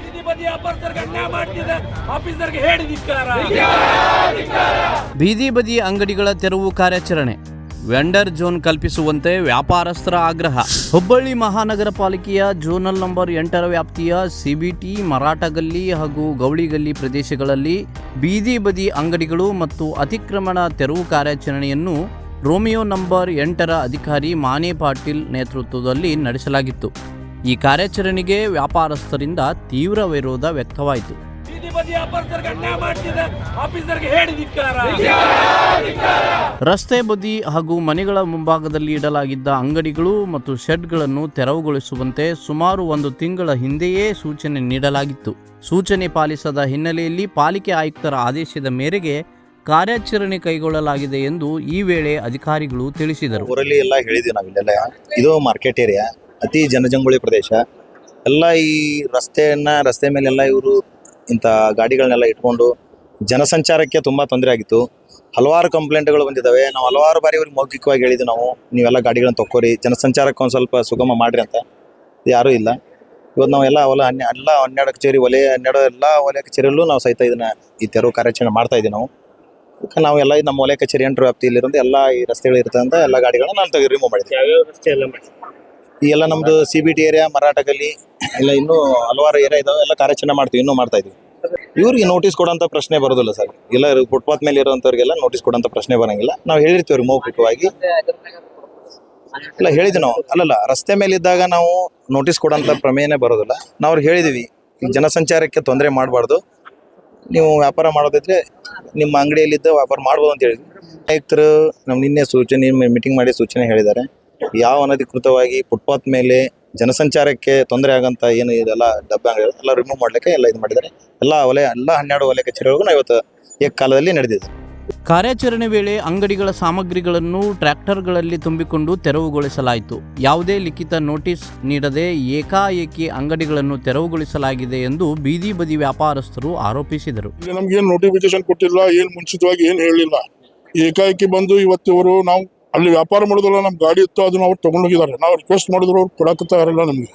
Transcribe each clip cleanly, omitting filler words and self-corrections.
ಬೀದಿ ಬದಿ ವ್ಯಾಪಾರಸ್ಥರಿಗೆ ಅನ್ಯಾಯ ಮಾಡ್ತಿದ್ದ ಆಫೀಸರ್ಗೆ ಹೇಳಿ ಧಿಕ್ಕಾರ. ಬೀದಿ ಬದಿ ಅಂಗಡಿಗಳ ತೆರವು ಕಾರ್ಯಾಚರಣೆ, ವೆಂಡರ್ ಝೋನ್ ಕಲ್ಪಿಸುವಂತೆ ವ್ಯಾಪಾರಸ್ಥರ ಆಗ್ರಹ. ಹುಬ್ಬಳ್ಳಿ ಮಹಾನಗರ ಪಾಲಿಕೆಯ ಝೋನಲ್ ನಂಬರ್ 8ರ ವ್ಯಾಪ್ತಿಯ ಸಿಬಿಟಿ, ಮರಾಠ ಗಲ್ಲಿ ಹಾಗೂ ಗೌಳಿ ಗಲ್ಲಿ ಪ್ರದೇಶಗಳಲ್ಲಿ ಬೀದಿ ಬದಿ ಅಂಗಡಿಗಳು ಮತ್ತು ಅತಿಕ್ರಮಣ ತೆರವು ಕಾರ್ಯಾಚರಣೆಯನ್ನು ರೋಮಿಯೋ ನಂಬರ್ 8ರ ಅಧಿಕಾರಿ ಮಾನೆ ಪಾಟೀಲ್ ನೇತೃತ್ವದಲ್ಲಿ ನಡೆಸಲಾಗಿತ್ತು. ಈ ಕಾರ್ಯಾಚರಣೆಗೆ ವ್ಯಾಪಾರಸ್ಥರಿಂದ ತೀವ್ರ ವಿರೋಧ ವ್ಯಕ್ತವಾಯಿತು. ರಸ್ತೆ ಬದಿ ಹಾಗೂ ಮನೆಗಳ ಮುಂಭಾಗದಲ್ಲಿ ಇಡಲಾಗಿದ್ದ ಅಂಗಡಿಗಳು ಮತ್ತು ಶೆಡ್ಗಳನ್ನು ತೆರವುಗೊಳಿಸುವಂತೆ ಸುಮಾರು 1 ತಿಂಗಳ ಹಿಂದೆಯೇ ಸೂಚನೆ ನೀಡಲಾಗಿತ್ತು. ಸೂಚನೆ ಪಾಲಿಸದ ಹಿನ್ನೆಲೆಯಲ್ಲಿ ಪಾಲಿಕೆ ಆಯುಕ್ತರ ಆದೇಶದ ಮೇರೆಗೆ ಕಾರ್ಯಾಚರಣೆ ಕೈಗೊಳ್ಳಲಾಗಿದೆ ಎಂದು ಈ ವೇಳೆ ಅಧಿಕಾರಿಗಳು ತಿಳಿಸಿದರು. ಊರಲ್ಲಿ ಎಲ್ಲ ಹೇಳಿದ್ವಿ ನಾವಿಲ್ಲೆಲ್ಲ, ಇದು ಮಾರ್ಕೆಟ್ ಏರಿಯಾ, ಅತಿ ಜನಜಂಗುಳಿ ಪ್ರದೇಶ. ಎಲ್ಲ ಈ ರಸ್ತೆ ಮೇಲೆಲ್ಲ ಇವರು ಇಂಥ ಗಾಡಿಗಳನ್ನೆಲ್ಲ ಇಟ್ಕೊಂಡು ಜನಸಂಚಾರಕ್ಕೆ ತುಂಬ ತೊಂದರೆ ಆಗಿತ್ತು. ಹಲವಾರು ಕಂಪ್ಲೇಂಟ್ಗಳು ಬಂದಿದ್ದಾವೆ. ನಾವು ಹಲವಾರು ಬಾರಿ ಇವ್ರಿಗೆ ಮೌಖಿಕವಾಗಿ ಹೇಳಿದ್ವಿ, ನೀವೆಲ್ಲ ಗಾಡಿಗಳನ್ನ ತಕ್ಕೋರಿ, ಜನಸಂಚಾರಕ್ಕೆ ಒಂದು ಸ್ವಲ್ಪ ಸುಗಮ ಮಾಡಿರಿ ಅಂತ. ಯಾರೂ ಇಲ್ಲ. ಇವತ್ತು ನಾವು ಎಲ್ಲ 12 ಕಚೇರಿ ಎಲ್ಲ ವಲಯ ಕಚೇರಿಯಲ್ಲೂ ನಾವು ಸಹಿತ ಈ ತೆರವು ಕಾರ್ಯಾಚರಣೆ ಮಾಡ್ತಾ ಇದ್ದೀವಿ. ನಾವು ಎಲ್ಲ ನಮ್ಮ ವಲಯ ಕಚೇರಿ 8ರ ವ್ಯಾಪ್ತಿಯಲ್ಲಿರೋದು ಎಲ್ಲ ಈ ರಸ್ತೆಗಳು ಇರ್ತಂತ ಎಲ್ಲ ಗಾಡಿಗಳನ್ನ ನಾನು ರಿಮೂವ್ ಮಾಡಿದ್ವಿ. ಈ ಎಲ್ಲ ನಮ್ಮದು CBT ಏರಿಯಾ, ಮರಾಠ ಗಲ್ಲಿ ಎಲ್ಲ ಇನ್ನೂ ಹಲವಾರು ಏರಿಯಾ ಇದಾವೆ, ಎಲ್ಲ ಕಾರ್ಯಾಚರಣೆ ಮಾಡ್ತೀವಿ, ಇನ್ನೂ ಮಾಡ್ತಾ ಇದ್ವಿ. ಇವ್ರಿಗೆ ನೋಟಿಸ್ ಕೊಡೋಂಥ ಪ್ರಶ್ನೆ ಬರೋದಿಲ್ಲ ಸರ್. ಎಲ್ಲ ಫುಟ್ಪಾತ್ ಮೇಲೆ ಇರೋಂಥವ್ರಿಗೆಲ್ಲ ನೋಟಿಸ್ ಕೊಡೋಂಥ ಪ್ರಶ್ನೆ ಬರೋಂಗಿಲ್ಲ. ನಾವು ಹೇಳಿರ್ತೀವಿ ಅವ್ರಿಗೆ ಮೌಖಿಕವಾಗಿ ಎಲ್ಲ ಹೇಳಿದ್ವಿ ನಾವು. ಅಲ್ಲಲ್ಲ, ರಸ್ತೆ ಮೇಲೆ ಇದ್ದಾಗ ನಾವು ನೋಟಿಸ್ ಕೊಡೋಂಥ ಪ್ರಮೇಯನೇ ಬರೋದಿಲ್ಲ. ನಾವು ಅವ್ರಿಗೆ ಹೇಳಿದ್ದೀವಿ, ಜನಸಂಚಾರಕ್ಕೆ ತೊಂದರೆ ಮಾಡಬಾರ್ದು, ನೀವು ವ್ಯಾಪಾರ ಮಾಡೋದಿದ್ರೆ ನಿಮ್ಮ ಅಂಗಡಿಯಲ್ಲಿದ್ದ ವ್ಯಾಪಾರ ಮಾಡ್ಬೋದು ಅಂತ ಹೇಳಿದ್ವಿ. ಆಯುಕ್ತರು ನಮ್ಮ ನಿನ್ನೆ ಮೀಟಿಂಗ್ ಮಾಡಿ ಸೂಚನೆ ಹೇಳಿದ್ದಾರೆ. ಯಾವ ಅನಧಿಕೃತವಾಗಿ ಫುಟ್ಪಾತ್ ಮೇಲೆ ಜನಸಂಚಾರಕ್ಕೆ ತೊಂದರೆ ಆಗಂತ ಏನು ಇದೆಲ್ಲ ಡಬ್ಬ ಅಂಗಡಿ ಎಲ್ಲ ರಿಮೂವ್ ಮಾಡಲಿಕ್ಕೆ ಎಲ್ಲ ಇದು ಮಾಡಿದ್ದಾರೆ. ಎಲ್ಲ 12 ವಲಯ ಕಚೇರಿಗಳಿಗೂ ನಾವು ಇವತ್ತು ಏಕಕಾಲದಲ್ಲಿ ನಡೆದಿದೆ. ಕಾರ್ಯಾಚರಣೆ ವೇಳೆ ಅಂಗಡಿಗಳ ಸಾಮಗ್ರಿಗಳನ್ನು ಟ್ರ್ಯಾಕ್ಟರ್ಗಳಲ್ಲಿ ತುಂಬಿಕೊಂಡು ತೆರವುಗೊಳಿಸಲಾಯಿತು. ಯಾವುದೇ ಲಿಖಿತ ನೋಟಿಸ್ ನೀಡದೆ ಏಕಾಏಕಿ ಅಂಗಡಿಗಳನ್ನು ತೆರವುಗೊಳಿಸಲಾಗಿದೆ ಎಂದು ಬೀದಿ ಬದಿ ವ್ಯಾಪಾರಸ್ಥರು ಆರೋಪಿಸಿದರು. ನಮ್ಗೇನು ನೋಟಿಫಿಕೇಶನ್ ಕೊಟ್ಟಿಲ್ಲ, ಏನು ಮುಂಚಿತವಾಗಿ ಏನು ಹೇಳಿಲ್ಲ. ಏಕಾಏಕಿ ಬಂದು ಇವತ್ತಿವರು ನಾವು ಅಲ್ಲಿ ವ್ಯಾಪಾರ ಮಾಡೋದಲ್ಲ, ನಮ್ಮ ಗಾಡಿ ಇತ್ತು, ಅದನ್ನ ಅವ್ರು ತಗೊಂಡೋಗಿದ್ದಾರೆ. ನಾವು ರಿಕ್ವೆಸ್ಟ್ ಮಾಡಿದ್ರು ಅವ್ರು ಕೊಡಕ್ತಾ ಇರಲ್ಲ ನಮಗೆ.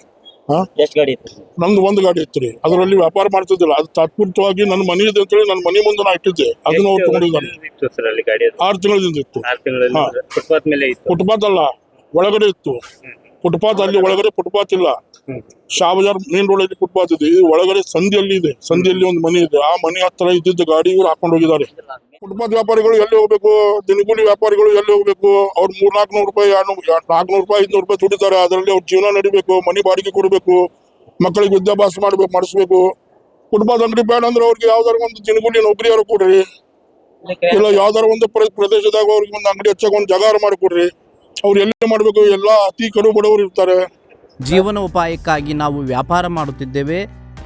ನಮ್ದು 1 ಗಾಡಿ ಇತ್ತು ರೀ, ಅದರಲ್ಲಿ ವ್ಯಾಪಾರ ಮಾಡ್ತಿದ್ದಿಲ್ಲ. ಅದು ತಾತ್ಪೂರ್ತಿಯಾಗಿ ನನ್ನ ಮನೆ ಇದೆ ಅಂತೇಳಿ ನನ್ನ ಮನೆ ಮುಂದೆ ನಾ ಇಟ್ಟಿದ್ದೆ, ಅದನ್ನ ಅವ್ರು ತಗೊಂಡಿದ್ದಾರೆ. 6 ತಿಂಗಳಿಂದ ಇತ್ತು. ಫುಟ್ಪಾತ್ ಅಲ್ಲ, ಒಳಗಡೆ ಇತ್ತು ಫುಟ್ಪಾತ್. ಅಲ್ಲಿ ಒಳಗಡೆ ಫುಟ್ಪಾತ್ ಇಲ್ಲ. ಶಾ ಬಜಾರ್ ಮೇನ್ ರೋಡ್ ಅಲ್ಲಿ ಫುಟ್ಪಾತ್ ಇದೆ. ಇದು ಒಳಗಡೆ ಸಂಧಿಯಲ್ಲಿ ಇದೆ. ಸಂಧಿಯಲ್ಲಿ ಒಂದು ಮನೆ ಇದೆ. ಆ ಮನೆ ಹತ್ರ ಇದ್ದಿದ್ದ ಗಾಡಿ ಇವ್ರು ಹಾಕೊಂಡು ಹೋಗಿದ್ದಾರೆ. ಫುಟ್ಪಾತ್ ವ್ಯಾಪಾರಿಗಳು ಎಲ್ಲಿ ಹೋಗ್ಬೇಕು? ದಿನಗೂಲಿ ವ್ಯಾಪಾರಿಗಳು ಎಲ್ಲಿ ಹೋಗ್ಬೇಕು? ಅವ್ರು 300-400 ರೂಪಾಯಿ, 400 ರೂಪಾಯಿ, 500 ರೂಪಾಯಿ ದುಡಿತಾರೆ. ಅದರಲ್ಲಿ ಅವ್ರ ಜೀವನ ನಡಿಬೇಕು, ಮನೆ ಬಾಡಿಗೆ ಕೊಡಬೇಕು, ಮಕ್ಕಳಿಗೆ ವಿದ್ಯಾಭ್ಯಾಸ ಮಾಡಿಸ್ಬೇಕು. ಫುಟ್ಪಾತ್ ಅಂಗಡಿ ಬೇಡ ಅಂದ್ರೆ ಅವ್ರಿಗೆ ಯಾವ್ದಾರ ಒಂದು ದಿನಗೂಲಿ ನೌಕರಿಯಾರು ಕೊಡ್ರಿ, ಇಲ್ಲ ಯಾವ್ದಾರ ಒಂದು ಪ್ರದೇಶದಾಗ ಅವ್ರಿಗೆ ಒಂದು ಅಂಗಡಿ ಹಚ್ಚಾಗ ಒಂದು ಜಾಗ ಮಾಡಿಕೊಡ್ರಿ. ಅವ್ರು ಎಲ್ಲಿ ಮಾಡ್ಬೇಕು? ಎಲ್ಲ ಅತಿ ಕಡು ಬಡವರು ಇರ್ತಾರೆ. ಜೀವನೋಪಾಯಕ್ಕಾಗಿ ನಾವು ವ್ಯಾಪಾರ ಮಾಡುತ್ತಿದ್ದೇವೆ.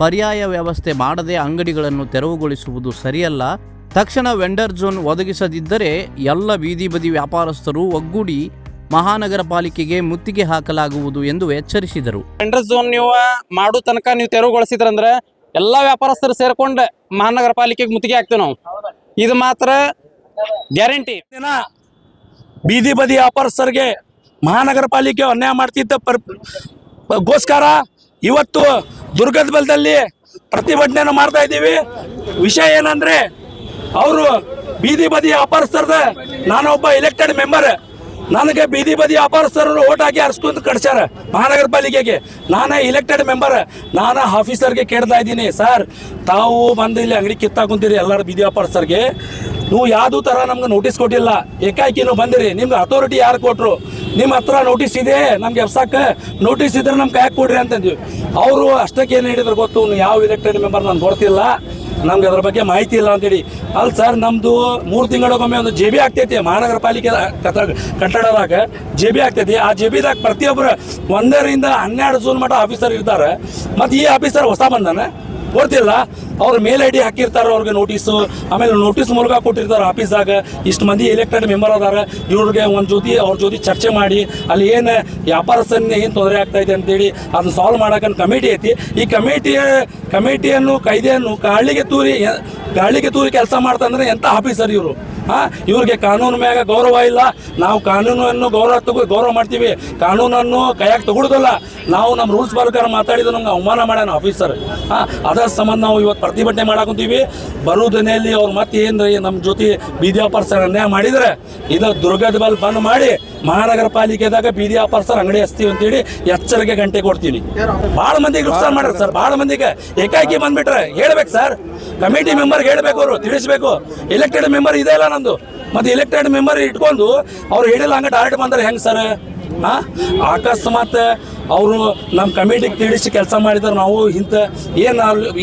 ಪರ್ಯಾಯ ವ್ಯವಸ್ಥೆ ಮಾಡದೆ ಅಂಗಡಿಗಳನ್ನು ತೆರವುಗೊಳಿಸುವುದು ಸರಿಯಲ್ಲ. ತಕ್ಷಣ ವೆಂಡರ್ ಝೋನ್ ಒದಗಿಸದಿದ್ದರೆ ಎಲ್ಲ ಬೀದಿ ಬದಿ ವ್ಯಾಪಾರಸ್ಥರು ಒಗ್ಗೂಡಿ ಮಹಾನಗರ ಪಾಲಿಕೆಗೆ ಮುತ್ತಿಗೆ ಹಾಕಲಾಗುವುದು ಎಂದು ಎಚ್ಚರಿಸಿದರು. ವೆಂಡರ್ ಝೋನ್ ನೀವು ಮಾಡೋ ತನಕ ನೀವು ತೆರವುಗೊಳಿಸಿದ್ರಂದ್ರೆ ಎಲ್ಲ ವ್ಯಾಪಾರಸ್ಥರು ಸೇರ್ಕೊಂಡು ಮಹಾನಗರ ಪಾಲಿಕೆಗೆ ಮುತ್ತಿಗೆ ಹಾಕ್ತೇವೆ ನಾವು. ಇದು ಮಾತ್ರ ಗ್ಯಾರಂಟಿ. ಬೀದಿ ಬದಿ ವ್ಯಾಪಾರಸ್ಥರಿಗೆ ಮಹಾನಗರ ಪಾಲಿಕೆ ಅನ್ಯಾಯ ಮಾಡ್ತಿದ್ದ ಗೋಸ್ಕರ ಇವತ್ತು ದುರ್ಗದ ಬಲದಲ್ಲಿ ಪ್ರತಿಭಟನೆಯನ್ನು ಮಾಡ್ತಾ ಇದ್ದೀವಿ. ವಿಷಯ ಏನಂದ್ರೆ, ಅವರು ಬೀದಿ ಬದಿ ವ್ಯಾಪಾರಸ್ಥರದ, ನಾನೊಬ್ಬ ಎಲೆಕ್ಟೆಡ್ ಮೆಂಬರ್, ನನಗೆ ಬೀದಿ ಬದಿ ವ್ಯಾಪಾರಸ್ಥರು ಓಟ್ ಹಾಕಿ ಅರ್ಸ್ಕೊಂಡು ಕಳ್ಸ್ಯಾರ ಮಹಾನಗರ ಪಾಲಿಕೆಗೆ. ನಾನೇ ಎಲೆಕ್ಟೆಡ್ ಮೆಂಬರ್. ನಾನು ಆಫೀಸರ್ಗೆ ಕೇಳ್ತಾ ಇದ್ದೀನಿ, ಸರ್ ತಾವು ಬಂದು ಇಲ್ಲಿ ಅಂಗಡಿ ಕಿತ್ತಾಕೊಂತೀರಿ ಎಲ್ಲರ ಬೀದಿ ವ್ಯಾಪಾರಸ್ಥರಿಗೆ, ನೀವು ಯಾವುದೂ ಥರ ನಮ್ಗೆ ನೋಟಿಸ್ ಕೊಟ್ಟಿಲ್ಲ, ಏಕಾಏಕಿ ನೀವು ಬಂದಿರಿ, ನಿಮ್ಗೆ ಅಥಾರಿಟಿ ಯಾರು ಕೊಟ್ಟರು? ನಿಮ್ಮ ಹತ್ರ ನೋಟಿಸ್ ಇದೆ, ನಮ್ಗೆ ಎಬ್ಸಕ್ಕೆ ನೋಟಿಸ್ ಇದ್ರೆ ನಮ್ಗೆ ಯಾಕೆ ಕೊಡ್ರಿ ಅಂತಂದ್ವಿ. ಅವರು ಅಷ್ಟಕ್ಕೆ ಏನು ಹೇಳಿದ್ರು ಗೊತ್ತು, ಯಾವ ಎಲೆಕ್ಟೆಡ್ ಮೆಂಬರ್ ನಾನು ಗೊತ್ತಿಲ್ಲ, ನಮ್ಗೆ ಅದ್ರ ಬಗ್ಗೆ ಮಾಹಿತಿ ಇಲ್ಲ ಅಂತೇಳಿ. ಅಲ್ಲಿ ಸರ್, ನಮ್ಮದು 3 ತಿಂಗಳಿಗೊಮ್ಮೆ ಒಂದು JB ಆಗ್ತೈತಿ ಮಹಾನಗರ ಪಾಲಿಕೆ ಕಟ್ಟಡದಾಗ. JB ಆಗ್ತೈತಿ. ಆ JBದಾಗ ಪ್ರತಿಯೊಬ್ಬರು 1ರಿಂದ 12 ಝೋನ್ ಮಟ್ಟ ಆಫೀಸರ್ ಇರ್ತಾರೆ. ಮತ್ತು ಈ ಆಫೀಸರ್ ಹೊಸ ಬಂದಾನೆ, ಗೊತ್ತಿಲ್ಲ. ಅವ್ರ ಮೇಲ್ ID ಹಾಕಿರ್ತಾರೆ ಅವ್ರಿಗೆ ನೋಟಿಸು. ಆಮೇಲೆ ನೋಟಿಸ್ ಮೂಲಕ ಕೊಟ್ಟಿರ್ತಾರೆ ಆಫೀಸಾಗ. ಇಷ್ಟು ಮಂದಿ ಎಲೆಕ್ಟೆಡ್ ಮೆಂಬರ್ ಅದಾರ, ಇವ್ರಿಗೆ ಅವ್ರ ಜೊತೆ ಚರ್ಚೆ ಮಾಡಿ ಅಲ್ಲಿ ಏನು ವ್ಯಾಪಾರಸ್ಥರನ್ನ ಏನು ತೊಂದರೆ ಆಗ್ತಾ ಇದೆ ಅಂತೇಳಿ ಅದನ್ನ ಸಾಲ್ವ್ ಮಾಡೋಕೆ ಕಮಿಟಿ ಐತಿ. ಈ ಕಮಿಟಿಯನ್ನು ಕಾಯ್ದೆಯನ್ನು ಗಾಳಿಗೆ ತೂರಿ ಕೆಲಸ ಮಾಡ್ತಂದ್ರೆ ಎಂಥ ಆಫೀಸರ್ ಇವರು? ಇವ್ರಿಗೆ ಕಾನೂನು ಮ್ಯಾಗ ಗೌರವ ಇಲ್ಲ. ನಾವು ಕಾನೂನನ್ನು ಗೌರವ ಮಾಡ್ತೀವಿ, ಕಾನೂನನ್ನು ಕೈಯಾಗ ತಗೊಳ್ಳೋದಲ್ಲ. ನಾವು ನಮ್ಮ ರೂಲ್ಸ್ ಪ್ರಕಾರ ಮಾತಾಡಿದ್ರು ನಮ್ಗೆ ಅವಮಾನ ಮಾಡ್ಯಾನ ಆಫೀಸರ್. ಅದರ ಸಂಬಂಧ ನಾವು ಇವತ್ತು ಪ್ರತಿಭಟನೆ ಮಾಡಾಕಂತೀವಿ. ಬರುವುದನೆಯಲ್ಲಿ ಅವ್ರು ಮತ್ತೆ ಏನು ನಮ್ಮ ಜೊತೆ ಬೀದಿ ವ್ಯಾಪಾರಸ್ಥರು ಅನ್ಯಾಯ ಮಾಡಿದರೆ ಇದು ದುರ್ಗದ ಬಲ್ ಬಂದ್ ಮಾಡಿ ಮಹಾನಗರ ಪಾಲಿಕೆದಾಗ ಬೀದಿ ವ್ಯಾಪಾರಸ್ಥರು ಅಂಗಡಿ ಹಚ್ತೀವಿ ಅಂತೇಳಿ ಎಚ್ಚರಿಕೆ ಗಂಟೆ ಕೊಡ್ತೀನಿ. ಭಾಳ ಮಂದಿಗೆ ನುಕ್ಸಾನ ಮಾಡ್ಯಾರ ಸರ್, ಭಾಳ ಮಂದಿಗೆ ಏಕಾಏಕಿ ಬಂದ್ಬಿಟ್ರೆ ಹೇಳ್ಬೇಕು ಸರ್, ಕಮಿಟಿ ಮೆಂಬರ್ಗೆ ಹೇಳ್ಬೇಕು, ಅವರು ತಿಳಿಸ್ಬೇಕು. ಎಲೆಕ್ಟೆಡ್ ಮೆಂಬರ್ ಇದೆ ಇಲ್ಲ ನಂದು, ಮತ್ತು ಎಲೆಕ್ಟೆಡ್ ಮೆಂಬರ್ ಇಟ್ಕೊಂಡು ಅವ್ರು ಹೇಳಿಲ್ಲ ಹಂಗೆ ಡೈರೆಕ್ಟ್ ಬಂದ್ರೆ ಹೆಂಗೆ ಸರ್? ಅಕಸ್ಮಾತ್ ಅವರು ನಮ್ಮ ಕಮಿಟಿಗೆ ತಿಳಿಸಿ ಕೆಲಸ ಮಾಡಿದ್ರೆ ನಾವು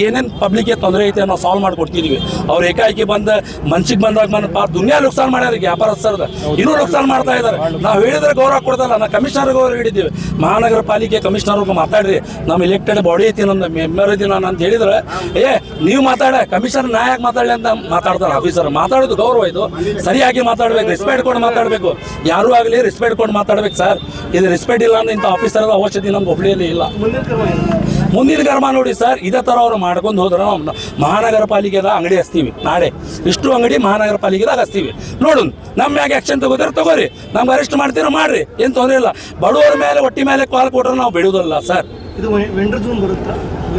ಏನೇನು ಪಬ್ಲಿಕ್ಗೆ ತೊಂದರೆ ಐತೆ ನಾವು ಸಾಲ್ವ್ ಮಾಡಿಕೊಡ್ತಿದ್ವಿ. ಅವ್ರು ಏಕಾಏಕಿ ಬಂದು ಮನ್ಸಿಗೆ ಬಂದಾಗ ದುನಿಯಾ ನುಕ್ಸಾನ ಮಾಡ್ಯಾರ ವ್ಯಾಪಾರಸ್ಥರದ, ಇನ್ನೂ ನುಕ್ಸಾನ ಮಾಡ್ತಾ ಇದ್ದಾರೆ. ನಾವು ಹೇಳಿದ್ರೆ ಗೌರವ ಕೊಡ್ದಲ್ಲ. ನಾವು ಕಮಿಷನರ್ಗೆ ಅವ್ರು ಹೇಳಿದ್ದೀವಿ, ಮಹಾನಗರ ಪಾಲಿಕೆ ಕಮಿಷನರ್ಗೆ ಮಾತಾಡ್ರಿ, ನಮ್ಮ ಎಲೆಕ್ಟೆಡ್ ಬಾಡಿ ಐತಿ, ನಮ್ಮ ಮೆಂಬರ್ ಐತಿ ನಾನು ಅಂತ ಹೇಳಿದ್ರೆ, ನೀವು ಕಮಿಷನರ್ ನಾ ಯಾಕೆ ಮಾತಾಡಲಿ ಅಂತ ಮಾತಾಡ್ತಾರೆ ಆಫೀಸರ್. ಮಾತಾಡೋದು ಗೌರವ, ಇದು ಸರಿಯಾಗಿ ಮಾತಾಡ್ಬೇಕು, ರೆಸ್ಪೆಕ್ಟ್ ಕೊಟ್ಟು ಮಾತಾಡಬೇಕು. ಯಾರೂ ಆಗಲಿ ರೆಸ್ಪೆಕ್ಟ್ ಕೊಟ್ಟು ಮಾತಾಡ್ಬೇಕು ಸರ್. ಇದು ರೆಸ್ಪೆಕ್ಟ್ ಇಲ್ಲ ಅಂದ್ರೆ ಇಂಥ ಆಫೀಸರ್ ಅವಶ್ಯಕತೆ ನಮ್ಮ ಹುಬ್ಳಿಯಲ್ಲಿ ಇಲ್ಲ. ಮುಂದಿನ ಕರ್ಮ ನೋಡಿ ಸರ್, ಇದೇ ಥರ ಅವ್ರು ಮಾಡ್ಕೊಂಡು ಹೋದ್ರೆ ನಾವು ಮಹಾನಗರ ಪಾಲಿಕೆದಾಗ ಅಂಗಡಿ ಹಚ್ತೀವಿ. ನಾಳೆ ಇಷ್ಟು ಅಂಗಡಿ ಮಹಾನಗರ ಪಾಲಿಕೆದಾಗ ಹಚ್ತೀವಿ. ನೋಡು, ನಮ್ಮ ಮ್ಯಾಗೆ ಆ್ಯಕ್ಷನ್ ತಗೋರಿ, ನಮ್ಗೆ ಅರೆಸ್ಟ್ ಮಾಡ್ತೀರೋ ಮಾಡ್ರಿ, ಏನು ತೊಂದರೆ ಇಲ್ಲ. ಬಡವರ ಮೇಲೆ ಹೊಟ್ಟಿ ಮೇಲೆ ಕಾಲ್ ಕೊಟ್ರೆ ನಾವು ಬಿಡುವುದಿಲ್ಲ ಸರ್. ಇದು ವೆಂಡರ್ ಝೋನ್ ಬರುತ್ತಾ?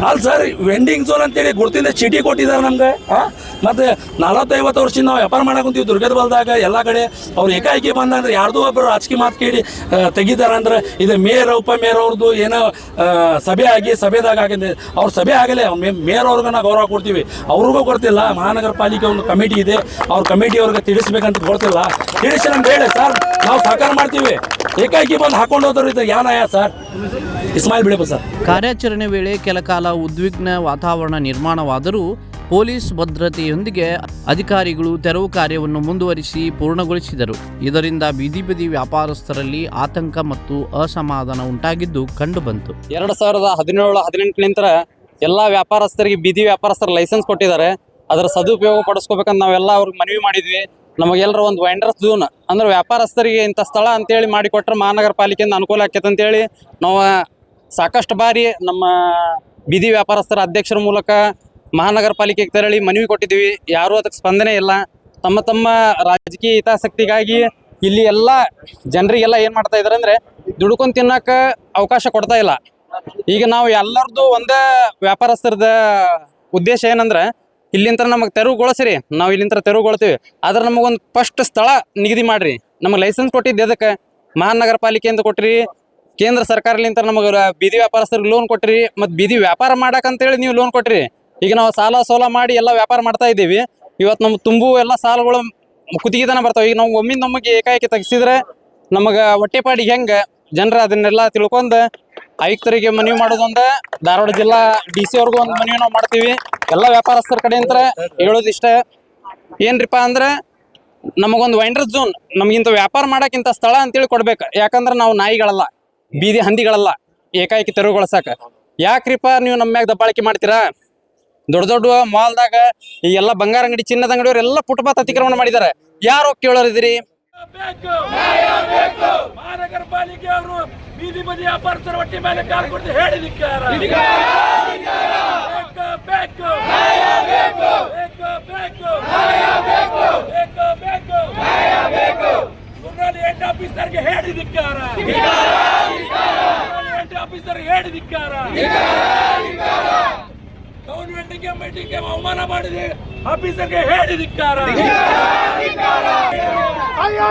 ಅಲ್ಲ ಸರ್, ವೆಂಡಿಂಗ್ ಝೋನ್ ಅಂತೇಳಿ ಗುರುತಿಂದ ಚೀಟಿ ಕೊಟ್ಟಿದ್ದಾರೆ ನಮ್ಗೆ. ಮತ್ತು 40-50 ವರ್ಷದಿಂದ ನಾವು ವ್ಯಾಪಾರ ಮಾಡಕೊಂತೀವಿ ದುರ್ಗದ ಬಲ್ದಾಗ ಎಲ್ಲ ಕಡೆ. ಅವ್ರು ಏಕಾಏಕಿ ಬಂದಂದ್ರೆ ಯಾರ್ದೋ ಒಬ್ಬರು ರಾಜಕೀಯ ಮಾತು ಕೇಳಿ ತೆಗಿತಾರೆ ಅಂದ್ರೆ, ಇದು ಮೇಯರ್ ಉಪ ಮೇಯರ್ ಅವ್ರದ್ದು ಏನೋ ಸಭೆದಾಗ ಆಗಿದೆ. ಅವ್ರ ಸಭೆ ಆಗಲೇ ಮೇಯರ್ ಅವ್ರಿಗೆ ನಾವು ಗೌರವ ಕೊಡ್ತೀವಿ, ಅವ್ರಿಗೂ ಕೊಡ್ತಿಲ್ಲ. ಮಹಾನಗರ ಪಾಲಿಕೆ ಒಂದು ಕಮಿಟಿ ಇದೆ, ಅವ್ರ ಕಮಿಟಿ ಅವ್ರಿಗೆ ತಿಳಿಸ್ಬೇಕಂತ ಕೊಡ್ತಿಲ್ಲ. ತಿಳಿಸಿ ನಮ್ಗೆ ಹೇಳಿ ಸರ್, ನಾವು ಸಹಕಾರ ಮಾಡ್ತೀವಿ. ಏಕಾಏಕಿ ಬಂದು ಹಾಕೊಂಡು ಹೋದ್ರು ಇದು ಯಾನಯ ಸರ್. ಇಸ್ಮಾಯಿಲ್ ಬಿಳಪ್ಪ ಸರ್. ಕಾರ್ಯಾಚರಣೆ ವೇಳೆ ಕೆಲ ಕಾಲ ಉದ್ವಿಗ್ನ ವಾತಾವರಣ ನಿರ್ಮಾಣವಾದರೂ ಪೊಲೀಸ್ ಭದ್ರತೆಯೊಂದಿಗೆ ಅಧಿಕಾರಿಗಳು ತೆರವು ಕಾರ್ಯವನ್ನು ಮುಂದುವರಿಸಿ ಪೂರ್ಣಗೊಳಿಸಿದರು. ಇದರಿಂದ ಬೀದಿ ಬದಿ ವ್ಯಾಪಾರಸ್ಥರಲ್ಲಿ ಆತಂಕ ಮತ್ತು ಅಸಮಾಧಾನ ಉಂಟಾಗಿದ್ದು ಕಂಡುಬಂತು. 2017-18 ನಂತರ ಎಲ್ಲ ವ್ಯಾಪಾರಸ್ಥರಿಗೆ ಬೀದಿ ವ್ಯಾಪಾರಸ್ಥರ ಲೈಸೆನ್ಸ್ ಕೊಟ್ಟಿದ್ದಾರೆ. ಅದರ ಸದುಪಯೋಗ ಪಡಿಸ್ಕೋಬೇಕಂತ ನಾವೆಲ್ಲ ಅವ್ರಿಗೆ ಮನವಿ ಮಾಡಿದ್ವಿ. ನಮಗೆಲ್ಲರ ಒಂದು ವೆಂಡರ್ಸ್ ಝೋನ್ ಅಂದ್ರೆ ವ್ಯಾಪಾರಸ್ಥರಿಗೆ ಇಂಥ ಸ್ಥಳ ಅಂತೇಳಿ ಮಾಡಿಕೊಟ್ರೆ ಮಹಾನಗರ ಪಾಲಿಕೆಯಿಂದ ಅನುಕೂಲ ಆಕೈತೆ ಅಂತೇಳಿ ನಾವು ಸಾಕಷ್ಟು ಬಾರಿ ನಮ್ಮ ಬೀದಿ ವ್ಯಾಪಾರಸ್ಥರ ಅಧ್ಯಕ್ಷರ ಮೂಲಕ ಮಹಾನಗರ ಪಾಲಿಕೆಗೆ ತೆರಳಿ ಮನವಿ ಕೊಟ್ಟಿದ್ದೀವಿ. ಯಾರೂ ಅದಕ್ಕೆ ಸ್ಪಂದನೆ ಇಲ್ಲ. ತಮ್ಮ ರಾಜಕೀಯ ಹಿತಾಸಕ್ತಿಗಾಗಿ ಇಲ್ಲಿ ಎಲ್ಲ ಜನರಿಗೆಲ್ಲ ಏನು ಮಾಡ್ತಾ ಇದ್ದಾರೆ ಅಂದರೆ ದುಡ್ಕೊಂಡು ತಿನ್ನೋಕೆ ಅವಕಾಶ ಕೊಡ್ತಾ ಇಲ್ಲ. ಈಗ ನಾವು ಎಲ್ಲರದ್ದು ಒಂದೇ ವ್ಯಾಪಾರಸ್ಥರದ ಉದ್ದೇಶ ಏನಂದ್ರೆ, ಇಲ್ಲಿಂದ ನಮಗೆ ತೆರವುಗೊಳಿಸ್ರಿ, ನಾವು ಇಲ್ಲಿಂದ ತೆರವುಗೊಳ್ತೀವಿ, ಆದ್ರೆ ನಮಗೊಂದು ಫಸ್ಟ್ ಸ್ಥಳ ನಿಗದಿ ಮಾಡಿರಿ. ನಮಗೆ ಲೈಸೆನ್ಸ್ ಕೊಟ್ಟಿದ್ದು ಎದಕ್ಕೆ? ಮಹಾನಗರ ಪಾಲಿಕೆಯಿಂದ ಕೊಟ್ಟಿರಿ, ಕೇಂದ್ರ ಸರ್ಕಾರಲಿಂದ ನಮಗೆ ಬೀದಿ ವ್ಯಾಪಾರಸ್ಥರಿಗೆ ಲೋನ್ ಕೊಟ್ಟಿರಿ, ಮತ್ತು ಬೀದಿ ವ್ಯಾಪಾರ ಮಾಡಕ್ಕಂತೇಳಿ ನೀವು ಲೋನ್ ಕೊಟ್ಟಿರಿ. ಈಗ ನಾವು ಸಾಲ ಸೋಲ ಮಾಡಿ ಎಲ್ಲ ವ್ಯಾಪಾರ ಮಾಡ್ತಾ ಇದ್ದೀವಿ. ಇವತ್ತು ನಮ್ಗೆ ತುಂಬು ಎಲ್ಲ ಸಾಲಗಳು ಕುತ್ತಿಗೆತನ ಬರ್ತಾವೆ. ಈಗ ನಾವು ನಮಗೆ ಏಕಾಏಕಿ ತೆಗಿಸಿದ್ರೆ ನಮಗೆ ಹೊಟ್ಟೆಪಾಡಿಗೆ ಹೆಂಗೆ ಜನರು ಅದನ್ನೆಲ್ಲ ತಿಳ್ಕೊಂಡು ಆಯುಕ್ತರಿಗೆ ಮನವಿ ಮಾಡೋದೊಂದು, ಧಾರವಾಡ ಜಿಲ್ಲಾ DC ಅವ್ರಿಗೂ ಒಂದು ಮನವಿ ನಾವು ಮಾಡ್ತೀವಿ. ಎಲ್ಲ ವ್ಯಾಪಾರಸ್ಥರ ಕಡೆಯಿಂದ ಹೇಳೋದಿಷ್ಟ ಏನ್ರಿಪ್ಪ ಅಂದ್ರೆ, ನಮಗೊಂದು ವೆಂಡರ್ ಝೋನ್, ನಮಗಿಂತ ವ್ಯಾಪಾರ ಮಾಡೋಕ್ಕಿಂತ ಸ್ಥಳ ಅಂತೇಳಿ ಕೊಡ್ಬೇಕು. ಯಾಕಂದ್ರೆ ನಾವು ನಾಯಿಗಳಲ್ಲ, ಬೀದಿ ಹಂದಿಗಳಲ್ಲ ಏಕಾಏಕಿ ತೆರವುಗೊಳಿಸಾಕ. ಯಾಕ್ರಿಪ್ಪ ನೀವು ನಮ್ಮ ಮ್ಯಾಗ ದಬ್ಬಾಳಿಕೆ ಮಾಡ್ತೀರಾ? ದೊಡ್ಡ ಮಾಲ್ದಾಗ ಈ ಎಲ್ಲ ಬಂಗಾರ ಅಂಗಡಿ, ಚಿನ್ನದ ಅಂಗಡಿಯವ್ರು ಎಲ್ಲ ಫುಟ್ಪಾತ್ ಅತಿಕ್ರಮಣ ಮಾಡಿದ್ದಾರೆ. ಯಾರು ಕೇಳೋರಿದ್ದೀರಿ? ಮಹಾನಗರ ಪಾಲಿಕೆ ಅವರು ಬೀದಿ ಬದಿ ವ್ಯಾಪಾರಸ್ಥರ ಹೊಟ್ಟೆ ಮೇಲೆ ಕಾಲು ಕೊಟ್ಟು ಹೇಳಿದಿಕ್ಕಾರ. ಎಂಟು ಆಫೀಸರ್ಗೆ ಹೇಳಿದಿಕ್ಕಾರ, ಆಫೀಸರ್ ಹೇಳಿದಿಕ್ಕಾರ. ಗೌರ್ಮೆಂಟ್ಗೆ ಮೀಟಿಂಗ್ಗೆ ಅವಮಾನ ಮಾಡಿದೆ ಆಫೀಸರ್ಗೆ ಹೇಳಿದಿಕ್ಕಾರ. ಅಯ್ಯೋ